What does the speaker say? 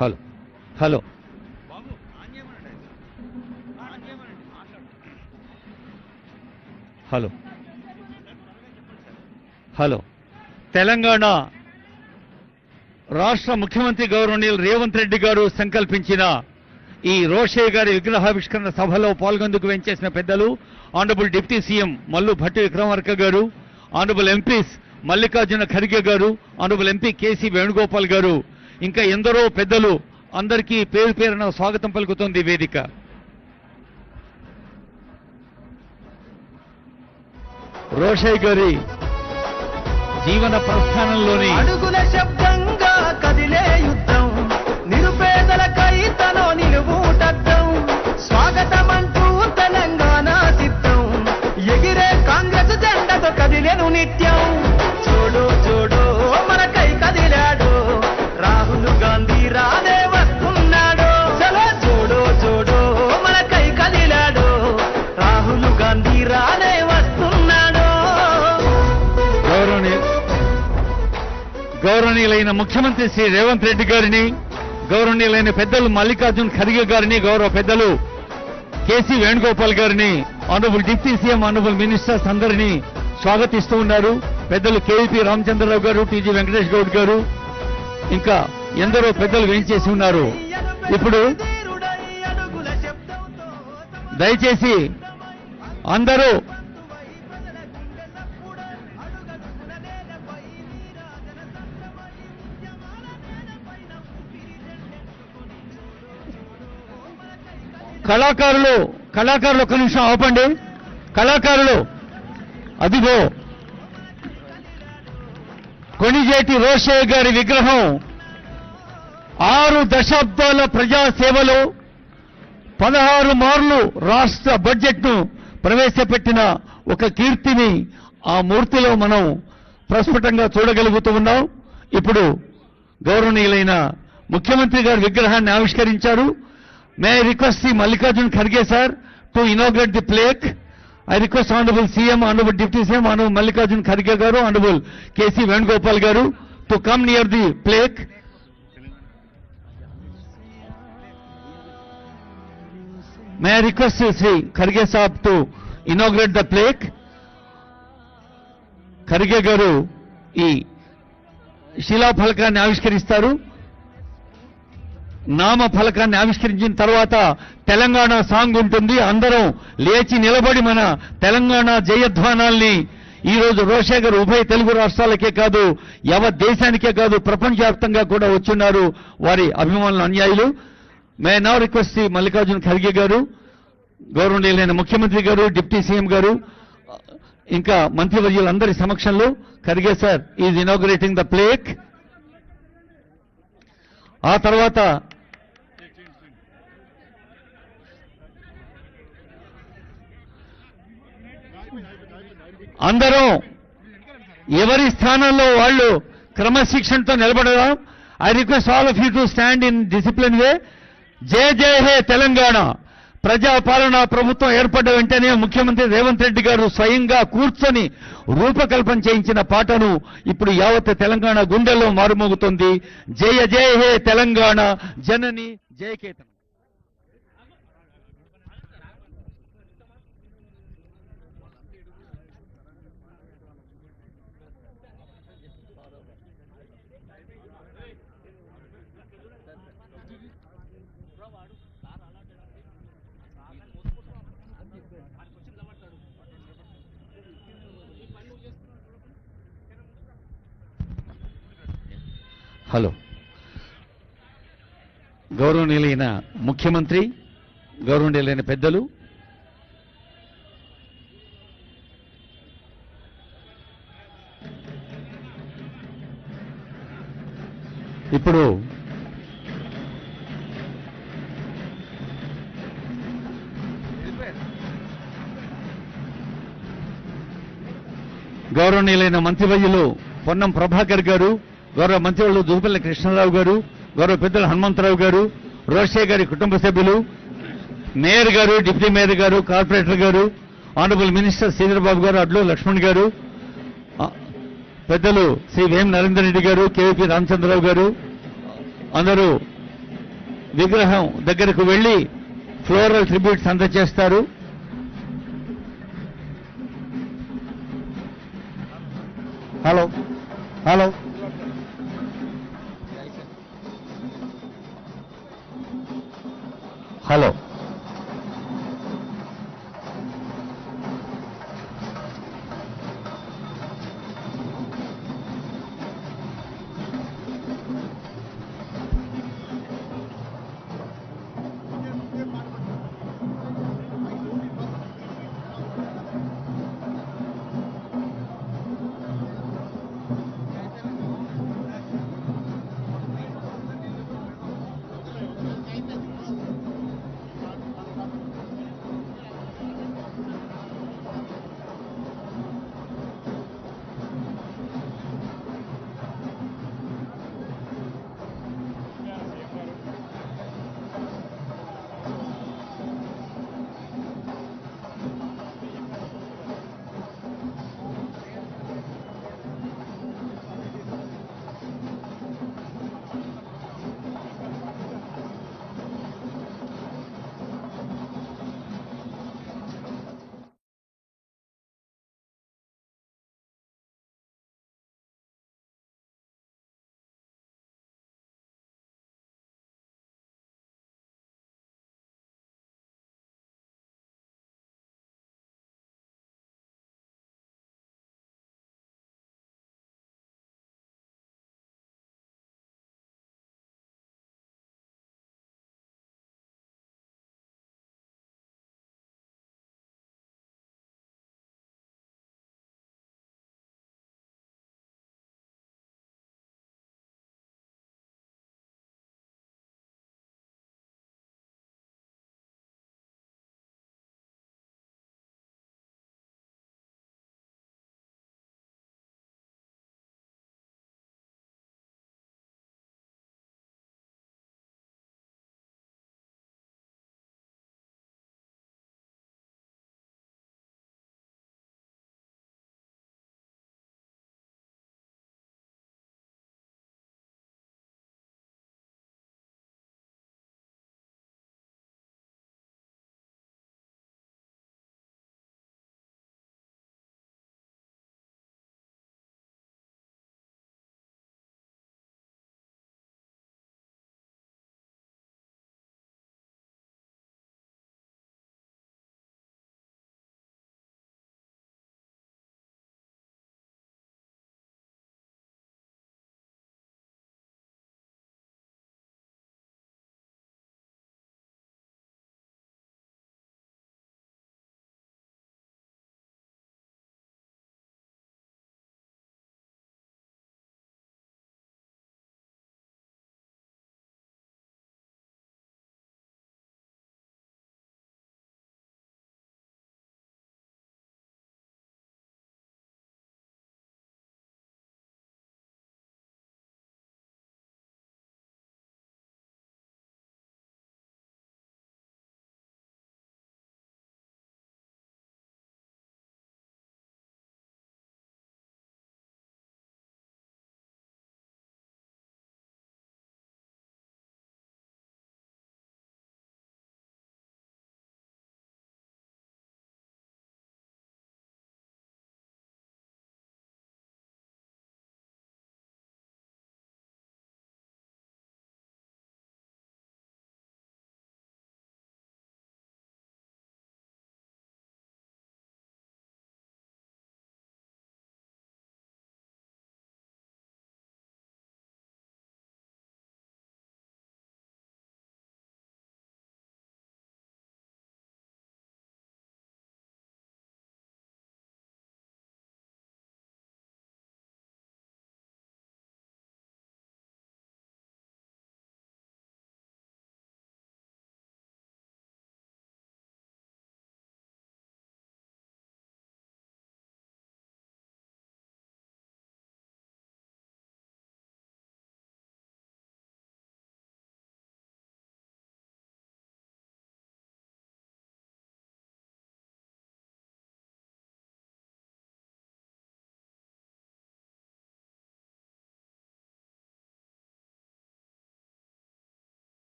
Hello hello hello hello Telangana రాష్ట్ర ముఖ్యమంత్రి గౌరవనీయులు రేవంత్ రెడ్డి గారు సంకల్పించిన ఈ రోషయ్య గారి విగ్రహావిష్కరణ సభలో పాల్గొందుకు వెంచేసిన పెద్దలు honourable deputy CM Mallu Bhatti Vikramarka గారు, ఆనరబుల్ ఎంపీస్ మల్లికార్జున ఖర్గే గారు, ఆనరబుల్ ఎంపీ కేసీ వేణుగోపాల్ గారు, ఇంకా ఎందరో పెద్దలు, అందరికీ పేరు పేరున స్వాగతం పలుకుతోంది వేదిక. రోషయ్య గారి జీవన ప్రస్థానంలోని అడుగుల శబ్దంగా కదిలే యుద్ధం, నిరుపేదలకై తనో నిలువుటద్దం, స్వాగతమంటూ తెలంగాణ సిద్ధం, ఎగిరే కాంగ్రెస్ జెండతో కదిలేను నిత్యం. చూడు చూడు మనకై కదిలాడు రాహుల్ గాంధీ రానే వస్తున్నాడు. చలో చూడు చూడు మనకై కదిలాడు రాహుల్ గాంధీ రానే వస్తున్నాడు. గౌరవనీయులైన ముఖ్యమంత్రి శ్రీ రేవంత్ రెడ్డి గారిని, గౌరవనీయులైన పెద్దలు మల్లికార్జున ఖర్గే గారిని, గౌరవ పెద్దలు కేసీ వేణుగోపాల్ గారిని, honourable deputy CM, honourable ministers అందరినీ స్వాగతిస్తూ ఉన్నారు. పెద్దలు కేవీపీ రామచంద్రరావు గారు, టీజీ వెంకటేష్ గౌడ్ గారు, ఇంకా ఎందరో పెద్దలు వేయించేసి ఉన్నారు. ఇప్పుడు దయచేసి అందరూ కళాకారులు ఒక్క నిమిషం ఆపండి. కళాకారులు అదిగో కొణిజేటి రోషయ్య గారి విగ్రహం 6 దశాబ్దాల ప్రజాసేవలో 16 మార్లు రాష్ట్ర బడ్జెట్ను ప్రవేశపెట్టిన ఒక కీర్తిని ఆ మూర్తిలో మనం ప్రస్ఫుటంగా చూడగలుగుతూ ఉన్నాం. ఇప్పుడు గౌరవనీయులైన ముఖ్యమంత్రి గారి విగ్రహాన్ని ఆవిష్కరించారు. May I request Sri Mallikarjun Kharge sir to inaugurate the plaque. I request Honorable CM, Honorable Deputy CM, Honorable Mallikarjun Kharge garu, Honorable KC Venugopal garu to come near the plaque. May I request Sri Kharge sahab to inaugurate the plaque. Kharge garu ఈ శిలా ఫలకాన్ని ఆవిష్కరిస్తారు. నామ ఫలకాన్ని ఆవిష్కరించిన తర్వాత Telangana song ఉంటుంది. అందరం లేచి నిలబడి మన తెలంగాణ జయధ్వానాల్ని ఈ రోజు రోషయ్య గారు ఉభయ తెలుగు రాష్ట్రాలకే కాదు, యావత్ దేశానికే కాదు, ప్రపంచవ్యాప్తంగా కూడా వచ్చున్నారు వారి అభిమానులు, అనుయాయులు. మే నౌ రిక్వెస్ట్ మల్లికార్జున ఖర్గే గారు, గౌరవనీయులైన ముఖ్యమంత్రి గారు, డిప్యూటీ సీఎం గారు, ఇంకా మంత్రివర్యులందరి సమక్షంలో Kharge sir is inaugurating the plaque. ఆ తర్వాత అందరూ ఎవరి స్థానంలో వాళ్ళు క్రమశిక్షణతో నిలబడదాం. I request all of you to stand in discipline way. జయ జయ హే తెలంగాణ. ప్రజాపాలన ప్రభుత్వం ఏర్పడ్డ వెంటనే ముఖ్యమంత్రి రేవంత్ రెడ్డి గారు స్వయంగా కూర్చొని రూపకల్పన చేయించిన పాటను ఇప్పుడు యావత్ తెలంగాణ గుండెల్లో మారుమోగుతుంది. జయ జయ హే తెలంగాణ జనని జయకేతనం. హలో. గౌరవనీయులైన ముఖ్యమంత్రి, గౌరవనీయులైన పెద్దలు, ఇప్పుడు గౌరవనీయులైన మంత్రివర్యులు పొన్నం ప్రభాకర్ గారు, గౌరవ మంత్రివర్యులు దువ్వపల్లి కృష్ణారావు గారు, గౌరవ పెద్దలు హనుమంతరావు గారు, రోషయ్య గారి కుటుంబ సభ్యులు, మేయర్ గారు, డిప్యూటీ మేయర్ గారు, కార్పొరేటర్ గారు, ఆనరబుల్ మినిస్టర్ శ్రీధర్బాబు గారు, అడ్లు లక్ష్మణ్ గారు, పెద్దలు శ్రీ వేం నరేందర్ రెడ్డి గారు, కేవీపీ రామచంద్రరావు గారు, అందరూ విగ్రహం దగ్గరకు వెళ్లి ఫ్లోరల్ ట్రిబ్యూట్స్ అందజేస్తారు.